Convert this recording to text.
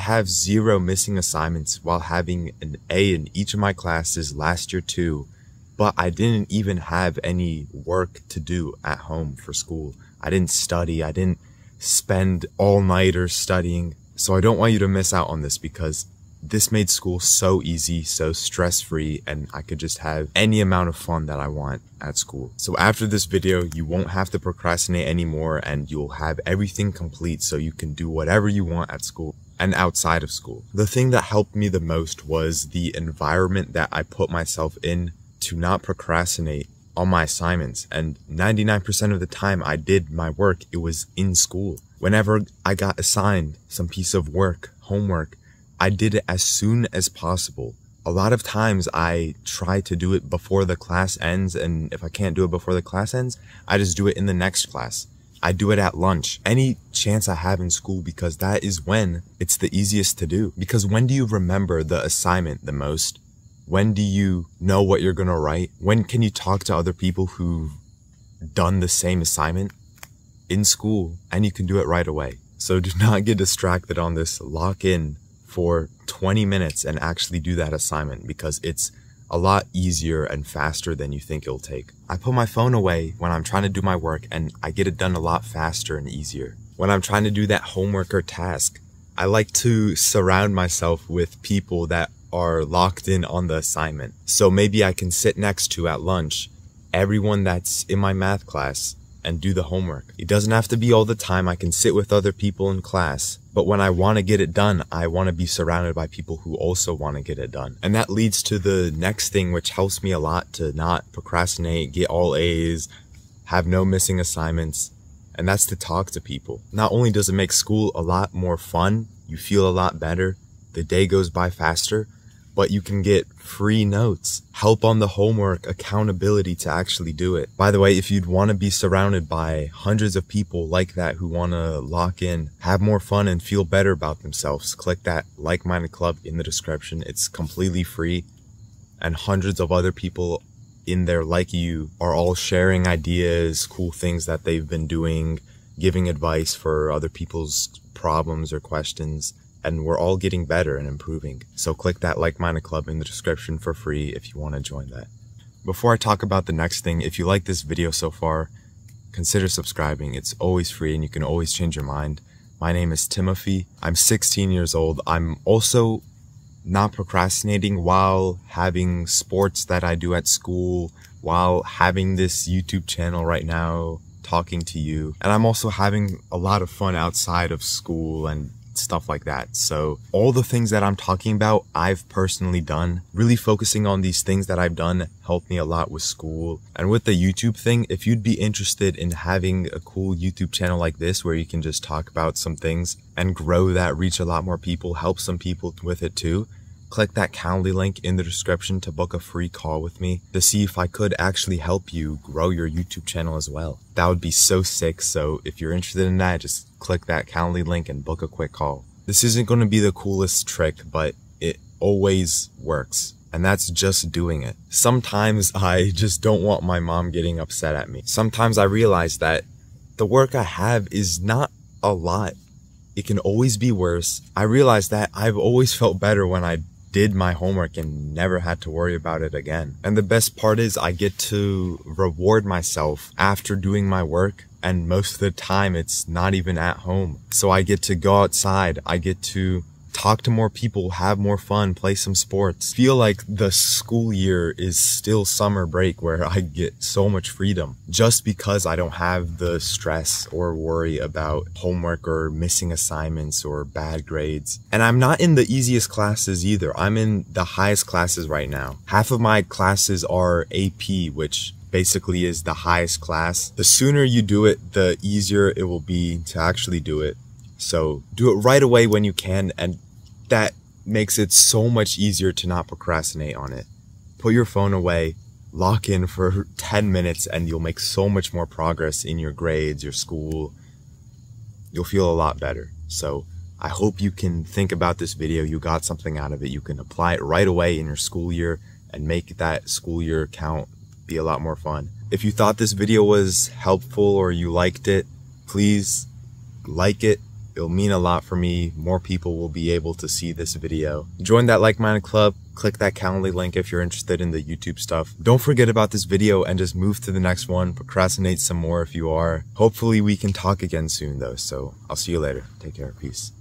have 0 missing assignments while having an A in each of my classes last year too, but I didn't even have any work to do at home for school. I didn't study. I didn't spend all-nighters studying. So I don't want you to miss out on this because this made school so easy, so stress-free, and I could just have any amount of fun that I want at school. So after this video, you won't have to procrastinate anymore and you'll have everything complete so you can do whatever you want at school and outside of school. The thing that helped me the most was the environment that I put myself in to not procrastinate on my assignments. And 99% of the time I did my work, it was in school. Whenever I got assigned some piece of work, homework, I did it as soon as possible. A lot of times I try to do it before the class ends, and if I can't do it before the class ends, I just do it in the next class. I do it at lunch, any chance I have in school, because that is when it's the easiest to do. Because when do you remember the assignment the most? When do you know what you're gonna write? When can you talk to other people who've done the same assignment? In school, and you can do it right away. So do not get distracted on this. Lock in for 20 minutes and actually do that assignment because it's a lot easier and faster than you think it'll take. I put my phone away when I'm trying to do my work and I get it done a lot faster and easier. When I'm trying to do that homework or task, I like to surround myself with people that are locked in on the assignment. So maybe I can sit next to at lunch everyone that's in my math class and do the homework. It doesn't have to be all the time. I can sit with other people in class, but when I want to get it done, I want to be surrounded by people who also want to get it done. And that leads to the next thing, which helps me a lot to not procrastinate, get all A's, have no missing assignments, and that's to talk to people. Not only does it make school a lot more fun, you feel a lot better, the day goes by faster, but you can get free notes, help on the homework, accountability to actually do it. By the way, if you'd want to be surrounded by hundreds of people like that who want to lock in, have more fun and feel better about themselves, click that like-minded club in the description. It's completely free, and hundreds of other people in there like you are all sharing ideas, cool things that they've been doing, giving advice for other people's problems or questions. And we're all getting better and improving. So click that like-minded club in the description for free if you want to join that. Before I talk about the next thing, if you like this video so far, consider subscribing. It's always free and you can always change your mind. My name is Timothy. I'm 16 years old. I'm also not procrastinating while having sports that I do at school, while having this YouTube channel right now, talking to you. And I'm also having a lot of fun outside of school and stuff like that. So all the things that I'm talking about, I've personally done. Really focusing on these things that I've done helped me a lot with school. And with the YouTube thing, if you'd be interested in having a cool YouTube channel like this where you can just talk about some things and grow that, reach a lot more people, help some people with it too, click that Calendly link in the description to book a free call with me to see if I could actually help you grow your YouTube channel as well. That would be so sick. So if you're interested in that, just click that Calendly link and book a quick call. This isn't going to be the coolest trick, but it always works. And that's just doing it. Sometimes I just don't want my mom getting upset at me. Sometimes I realize that the work I have is not a lot. It can always be worse. I realize that I've always felt better when I did my homework and never had to worry about it again. And the best part is I get to reward myself after doing my work, and most of the time it's not even at home. So I get to go outside, I get to talk to more people, have more fun, play some sports. Feel like the school year is still summer break where I get so much freedom just because I don't have the stress or worry about homework or missing assignments or bad grades. And I'm not in the easiest classes either. I'm in the highest classes right now. Half of my classes are AP, which basically is the highest class. The sooner you do it, the easier it will be to actually do it. So do it right away when you can, and that makes it so much easier to not procrastinate on it. Put your phone away, lock in for 10 minutes, and you'll make so much more progress in your grades, your school. You'll feel a lot better. So I hope you can think about this video. You got something out of it. You can apply it right away in your school year and make that school year count, be a lot more fun. If you thought this video was helpful or you liked it, please like it. It'll mean a lot for me. More people will be able to see this video. Join that like-minded club. Click that Calendly link if you're interested in the YouTube stuff. Don't forget about this video and just move to the next one. Procrastinate some more if you are. Hopefully we can talk again soon though. So I'll see you later. Take care. Peace.